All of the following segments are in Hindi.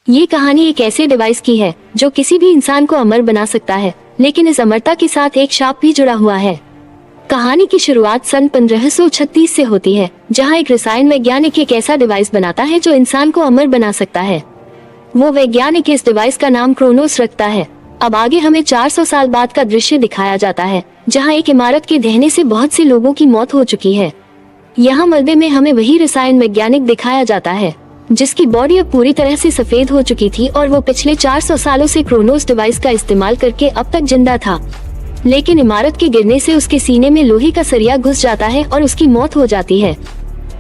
ये कहानी एक ऐसे डिवाइस की है जो किसी भी इंसान को अमर बना सकता है, लेकिन इस अमरता के साथ एक शाप भी जुड़ा हुआ है। कहानी की शुरुआत सन 1536 से होती है, जहां एक रसायन वैज्ञानिक एक ऐसा डिवाइस बनाता है जो इंसान को अमर बना सकता है। वो वैज्ञानिक इस डिवाइस का नाम क्रोनोस रखता है। अब आगे हमें 400 साल बाद का दृश्य दिखाया जाता है, जहां एक इमारत के ढहने से बहुत से लोगों की मौत हो चुकी है। यहाँ मलबे में हमें वही रसायन वैज्ञानिक दिखाया जाता है जिसकी बॉडी अब पूरी तरह से सफेद हो चुकी थी और वो पिछले 400 सालों से क्रोनोस डिवाइस का इस्तेमाल करके अब तक जिंदा था। लेकिन इमारत के गिरने से उसके सीने में लोहे का सरिया घुस जाता है और उसकी मौत हो जाती है।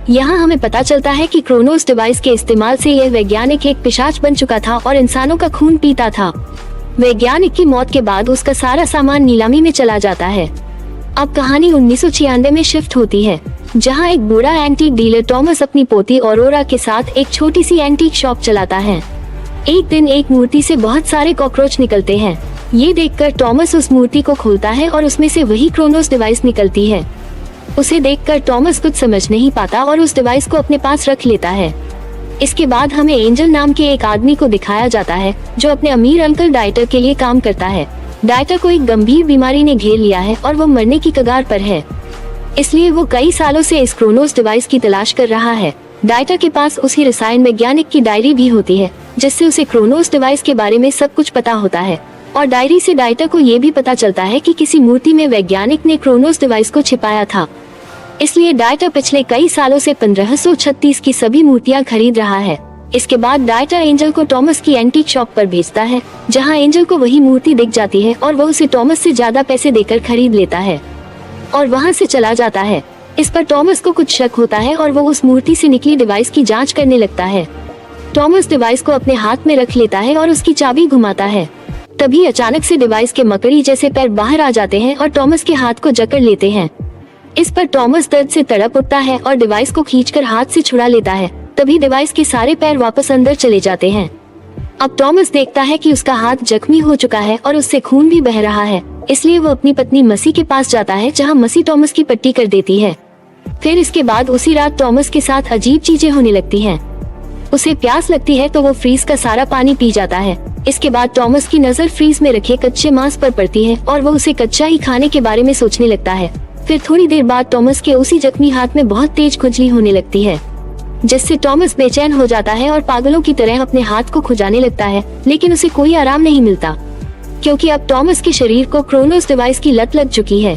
यहाँ हमें पता चलता है कि क्रोनोस डिवाइस के इस्तेमाल से यह वैज्ञानिक एक पिशाच बन चुका था और इंसानों का खून पीता था। वैज्ञानिक की मौत के बाद उसका सारा सामान नीलामी में चला जाता है। अब कहानी 1996 में शिफ्ट होती है, जहां एक बूढ़ा एंटीक डीलर टॉमस अपनी पोती ऑरोरा के साथ एक छोटी सी एंटीक शॉप चलाता है। एक दिन एक मूर्ति से बहुत सारे कॉकरोच निकलते हैं। ये देखकर टॉमस उस मूर्ति को खोलता है और उसमें से वही क्रोनोस डिवाइस निकलती है। उसे देखकर टॉमस कुछ समझ नहीं पाता और उस डिवाइस को अपने पास रख लेता है। इसके बाद हमें एंजल नाम के एक आदमी को दिखाया जाता है जो अपने अमीर अंकल डाइटर के लिए काम करता है। डाइटर को एक गंभीर बीमारी ने घेर लिया है और वो मरने की कगार पर है, इसलिए वो कई सालों से इस क्रोनोस डिवाइस की तलाश कर रहा है। डाइटर के पास उसी रसायन वैज्ञानिक की डायरी भी होती है, जिससे उसे क्रोनोस डिवाइस के बारे में सब कुछ पता होता है। और डायरी से डाइटर को ये भी पता चलता है कि किसी मूर्ति में वैज्ञानिक ने क्रोनोस डिवाइस को छिपाया था। इसलिए डाइटर पिछले कई सालों से 1536 की सभी मूर्तियाँ खरीद रहा है। इसके बाद डाइटर एंजल को टॉमस की एंटीक शॉप पर भेजता है, जहाँ एंजल को वही मूर्ति दिख जाती है और वह उसे टॉमस से ज्यादा पैसे देकर खरीद लेता है और वहां से चला जाता है। इस पर टॉमस को कुछ शक होता है और वो उस मूर्ति से निकली डिवाइस की जांच करने लगता है। टॉमस डिवाइस को अपने हाथ में रख लेता है और उसकी चाबी घुमाता है। तभी अचानक से डिवाइस के मकड़ी जैसे पैर बाहर आ जाते हैं और टॉमस के हाथ को जकड़ लेते हैं। इस पर टॉमस दर्द से तड़प उठता है और डिवाइस को खींचकर हाथ से छुड़ा लेता है। तभी डिवाइस के सारे पैर वापस अंदर चले जाते हैं। अब टॉमस देखता है कि उसका हाथ जख्मी हो चुका है और उससे खून भी बह रहा है, इसलिए वो अपनी पत्नी मसी के पास जाता है, जहां मसी टॉमस की पट्टी कर देती है। फिर इसके बाद उसी रात टॉमस के साथ अजीब चीजें होने लगती हैं। उसे प्यास लगती है तो वो फ्रीज का सारा पानी पी जाता है। इसके बाद टॉमस की नजर फ्रीज में रखे कच्चे मांस पर पड़ती है और वो उसे कच्चा ही खाने के बारे में सोचने लगता है। फिर थोड़ी देर बाद टॉमस के उसी जख्मी हाथ में बहुत तेज खुजली होने लगती है, जिससे टॉमस बेचैन हो जाता है और पागलों की तरह अपने हाथ को खुजाने लगता है। लेकिन उसे कोई आराम नहीं मिलता, क्योंकि अब टॉमस के शरीर को क्रोनोस डिवाइस की लत लग चुकी है।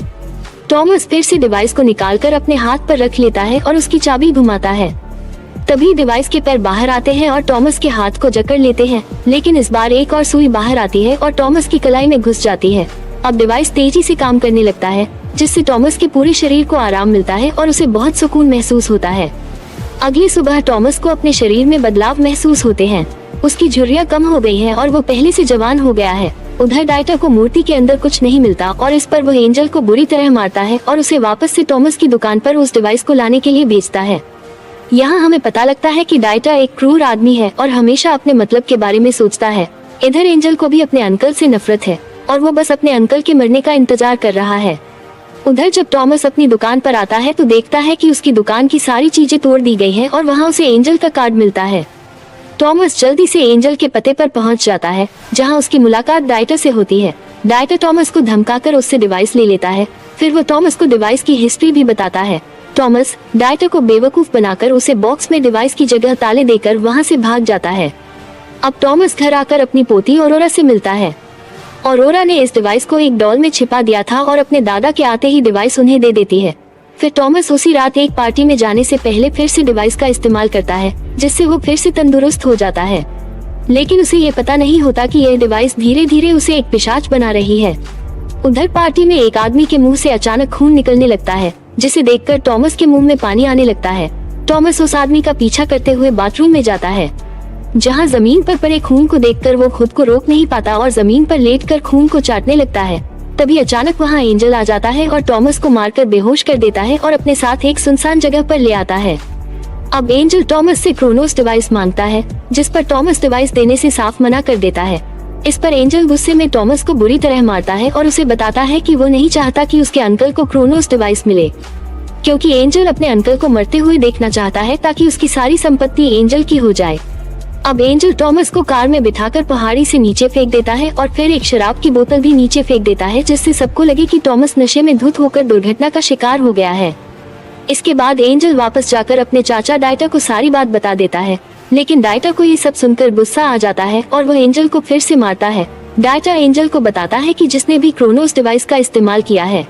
टॉमस फिर से डिवाइस को निकालकर अपने हाथ पर रख लेता है और उसकी चाबी घुमाता है। तभी डिवाइस के पैर बाहर आते हैं और टॉमस के हाथ को जकड़ लेते हैं, लेकिन इस बार एक और सुई बाहर आती है और टॉमस की कलाई में घुस जाती है। अब डिवाइस तेजी से काम करने लगता है, जिससे टॉमस के पूरे शरीर को आराम मिलता है और उसे बहुत सुकून महसूस होता है। अगली सुबह टॉमस को अपने शरीर में बदलाव महसूस होते हैं। उसकी झुर्रियां कम हो गई हैं और वो पहले से जवान हो गया है। उधर डाइटर को मूर्ति के अंदर कुछ नहीं मिलता और इस पर वो एंजल को बुरी तरह मारता है और उसे वापस से टॉमस की दुकान पर उस डिवाइस को लाने के लिए भेजता है। यहाँ हमें पता लगता है कि डाइटर एक क्रूर आदमी है और हमेशा अपने मतलब के बारे में सोचता है। इधर एंजल को भी अपने अंकल से नफरत है और वो बस अपने अंकल के मरने का इंतजार कर रहा है। उधर जब टॉमस अपनी दुकान पर आता है तो देखता है कि उसकी दुकान की सारी चीजें तोड़ दी गई हैं और वहाँ उसे एंजल का कार्ड मिलता है। टॉमस जल्दी से एंजल के पते पर पहुंच जाता है, जहां उसकी मुलाकात डाइटर से होती है। डाइटर टॉमस को धमकाकर उससे डिवाइस ले लेता है। फिर वो टॉमस को डिवाइस की हिस्ट्री भी बताता है। टॉमस डाइटर को बेवकूफ बनाकर उसे बॉक्स में डिवाइस की जगह ताले देकर वहां से भाग जाता है। अब टॉमस घर आकर अपनी पोती ऑरोरा से मिलता है। ऑरोरा ने इस डिवाइस को एक डॉल में छिपा दिया था और अपने दादा के आते ही डिवाइस उन्हें दे देती है। फिर टॉमस उसी रात एक पार्टी में जाने से पहले फिर से डिवाइस का इस्तेमाल करता है, जिससे वो फिर से तंदुरुस्त हो जाता है। लेकिन उसे ये पता नहीं होता कि यह डिवाइस धीरे धीरे उसे एक पिशाच बना रही है। उधर पार्टी में एक आदमी के मुंह से अचानक खून निकलने लगता है, जिसे देखकर टॉमस के मुंह में पानी आने लगता है। टॉमस उस आदमी का पीछा करते हुए बाथरूम में जाता है, जहां जमीन पर पड़े खून को देखकर वो खुद को रोक नहीं पाता और जमीन पर लेटकर खून को चाटने लगता है। तभी अचानक वहां एंजल आ जाता है और टॉमस को मारकर बेहोश कर देता है और अपने साथ एक सुनसान जगह पर ले आता है। अब एंजल टॉमस से क्रोनोस डिवाइस मांगता है, जिस पर टॉमस डिवाइस देने से साफ मना कर देता है। इस पर एंजल गुस्से में टॉमस को बुरी तरह मारता है और उसे बताता है कि वो नहीं चाहता कि उसके अंकल को क्रोनोस डिवाइस मिले, क्योंकि एंजल अपने अंकल को मरते हुए देखना चाहता है ताकि उसकी सारी संपत्ति एंजल की हो जाए। अब एंजल टॉमस को कार में बिठाकर पहाड़ी से नीचे फेंक देता है और फिर एक शराब की बोतल भी नीचे फेंक देता है, जिससे सबको लगे कि टॉमस नशे में धुत होकर दुर्घटना का शिकार हो गया है। इसके बाद एंजल वापस जाकर अपने चाचा डाइटर को सारी बात बता देता है, लेकिन डाइटर को ये सब सुनकर गुस्सा आ जाता है और वह एंजल को फिर से मारता है। डाइटर एंजल को बताता है कि जिसने भी क्रोनोस डिवाइस का इस्तेमाल किया है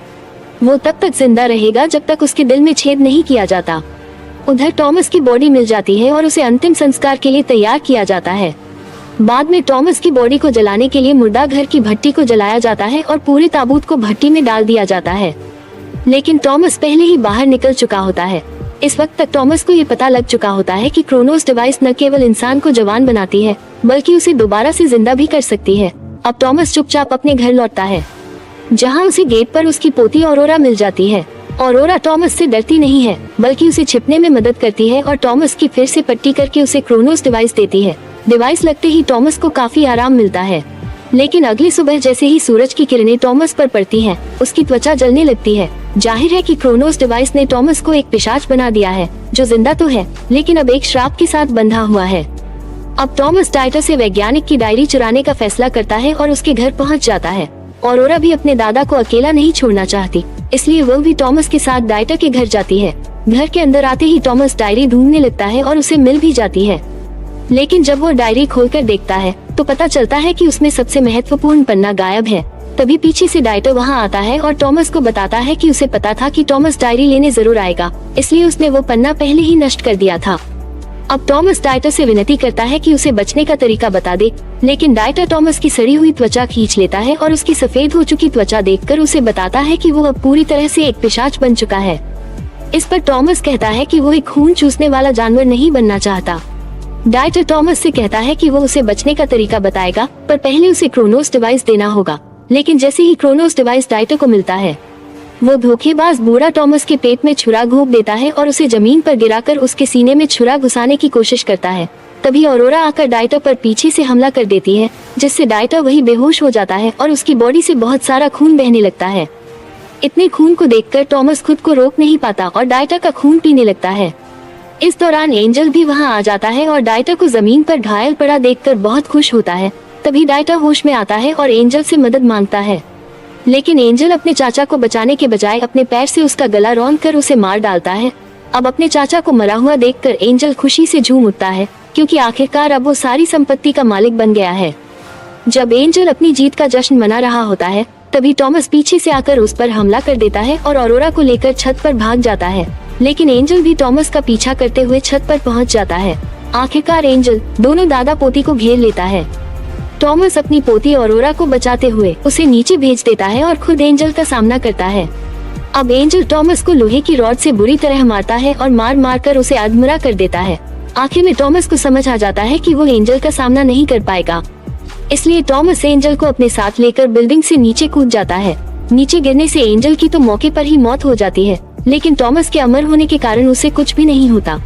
वो तब तक जिंदा रहेगा जब तक उसके दिल में छेद नहीं किया जाता। उधर टॉमस की बॉडी मिल जाती है और उसे अंतिम संस्कार के लिए तैयार किया जाता है। बाद में टॉमस की बॉडी को जलाने के लिए मुर्दा घर की भट्टी को जलाया जाता है और पूरे ताबूत को भट्टी में डाल दिया जाता है, लेकिन टॉमस पहले ही बाहर निकल चुका होता है। इस वक्त तक टॉमस को ये पता लग चुका होता है कि क्रोनोस डिवाइस न केवल इंसान को जवान बनाती है बल्कि उसे दोबारा से जिंदा भी कर सकती है। अब टॉमस चुपचाप अपने घर लौटता है, जहां उसे गेट पर उसकी पोती ऑरोरा मिल जाती है। ऑरोरा टॉमस से डरती नहीं है बल्कि उसे छिपने में मदद करती है और टॉमस की फिर से पट्टी करके उसे क्रोनोस डिवाइस देती है। डिवाइस लगते ही टॉमस को काफी आराम मिलता है, लेकिन अगली सुबह जैसे ही सूरज की किरणें टॉमस पर पड़ती हैं, उसकी त्वचा जलने लगती है। जाहिर है कि क्रोनोस डिवाइस ने टॉमस को एक पिशाच बना दिया है, जो जिंदा तो है लेकिन अब एक श्राप के साथ बंधा हुआ है। अब टॉमस डाइटर से वैज्ञानिक की डायरी चुराने का फैसला करता है और उसके घर पहुंच जाता है। ऑरोरा भी अपने दादा को अकेला नहीं छोड़ना चाहती, इसलिए वह भी टॉमस के साथ डाइटर के घर जाती है। घर के अंदर आते ही टॉमस डायरी ढूंढने लगता है और उसे मिल भी जाती है, लेकिन जब वो डायरी खोलकर देखता है तो पता चलता है कि उसमें सबसे महत्वपूर्ण पन्ना गायब है। तभी पीछे से डाइटर वहां आता है और टॉमस को बताता है कि उसे पता था कि टॉमस डायरी लेने जरूर आएगा, इसलिए उसने वो पन्ना पहले ही नष्ट कर दिया था। अब टॉमस डाइटर से विनती करता है कि उसे बचने का तरीका बता दे, लेकिन डाइटर टॉमस की सड़ी हुई त्वचा खींच लेता है और उसकी सफेद हो चुकी त्वचा देखकर उसे बताता है कि वो अब पूरी तरह से एक पिशाच बन चुका है। इस पर टॉमस कहता है कि वो एक खून चूसने वाला जानवर नहीं बनना चाहता। डाइटर टॉमस से कहता है कि वो उसे बचने का तरीका बताएगा, पर पहले उसे क्रोनोस डिवाइस देना होगा। लेकिन जैसे ही क्रोनोस डिवाइस डाइटर को मिलता है, वो धोखेबाज बूढ़ा टॉमस के पेट में छुरा घोंप देता है और उसे जमीन पर गिराकर उसके सीने में छुरा घुसाने की कोशिश करता है। तभी ऑरोरा आकर डाइटर पर पीछे से हमला कर देती है, जिससे डाइटर वही बेहोश हो जाता है और उसकी बॉडी से बहुत सारा खून बहने लगता है। इतने खून को देखकर टॉमस खुद को रोक नहीं पाता और डाइटर का खून पीने लगता है। इस दौरान एंजल भी वहां आ जाता है और डाइटर को जमीन पर घायल पड़ा देखकर बहुत खुश होता है। तभी डाइटर होश में आता है और एंजल से मदद मांगता है, लेकिन एंजल अपने चाचा को बचाने के बजाय अपने पैर से उसका गला रौंदकर उसे मार डालता है। अब अपने चाचा को मरा हुआ देखकर एंजल खुशी से झूम उठता है, क्योंकि आखिरकार अब वो सारी संपत्ति का मालिक बन गया है। जब एंजल अपनी जीत का जश्न मना रहा होता है, तभी टॉमस पीछे से आकर उस पर हमला कर देता है और ऑरोरा को लेकर छत पर भाग जाता है, लेकिन एंजल भी टॉमस का पीछा करते हुए छत पर पहुंच जाता है। आखिरकार एंजल दोनों दादा पोती को घेर लेता है। टॉमस अपनी पोती ऑरोरा को बचाते हुए उसे नीचे भेज देता है और खुद एंजल का सामना करता है। अब एंजल टॉमस को लोहे की रॉड से बुरी तरह मारता है और मार मार कर उसे अधमरा कर देता है। आखिर में टॉमस को समझ आ जाता है कि वो एंजल का सामना नहीं कर पाएगा, इसलिए टॉमस एंजल को अपने साथ लेकर बिल्डिंग से नीचे कूद जाता है। नीचे गिरने से एंजल की तो मौके पर ही मौत हो जाती है, लेकिन टॉमस के अमर होने के कारण उसे कुछ भी नहीं होता।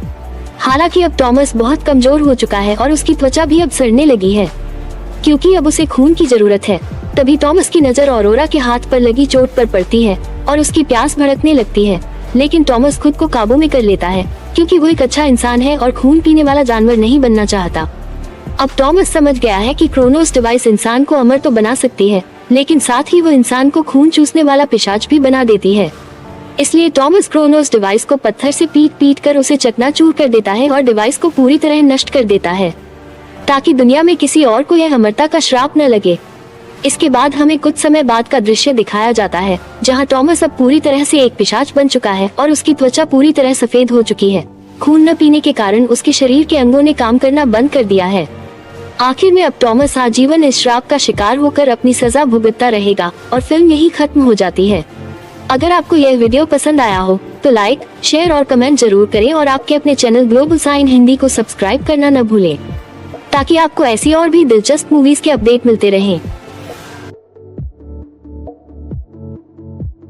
हालांकि अब टॉमस बहुत कमजोर हो चुका है और उसकी त्वचा भी अब सड़ने लगी है, क्योंकि अब उसे खून की जरूरत है। तभी टॉमस की नजर ऑरोरा के हाथ पर लगी चोट पर पड़ती है और उसकी प्यास भड़कने लगती है, लेकिन टॉमस खुद को काबू में कर लेता है, क्योंकि वो एक अच्छा इंसान है और खून पीने वाला जानवर नहीं बनना चाहता। अब टॉमस समझ गया है कि क्रोनोस डिवाइस इंसान को अमर तो बना सकती है, लेकिन साथ ही वो इंसान को खून चूसने वाला पिशाच भी बना देती है। इसलिए टॉमस क्रोनोस डिवाइस को पत्थर से पीट कर उसे चकनाचूर कर देता है और डिवाइस को पूरी तरह नष्ट कर देता है, ताकि दुनिया में किसी और को यह अमरता का श्राप न लगे। इसके बाद हमें कुछ समय बाद का दृश्य दिखाया जाता है, जहां टॉमस अब पूरी तरह से एक पिशाच बन चुका है और उसकी त्वचा पूरी तरह सफेद हो चुकी है। खून न पीने के कारण उसके शरीर के अंगों ने काम करना बंद कर दिया है। आखिर में अब टॉमस आजीवन इस श्राप का शिकार होकर अपनी सजा भुगतता रहेगा और फिल्म यही खत्म हो जाती है। अगर आपको यह वीडियो पसंद आया हो तो लाइक, शेयर और कमेंट जरूर करें और आपके अपने चैनल ग्लोबल साइन हिंदी को सब्सक्राइब करना न भूलें, ताकि आपको ऐसी और भी दिलचस्प मूवीज के अपडेट मिलते रहें।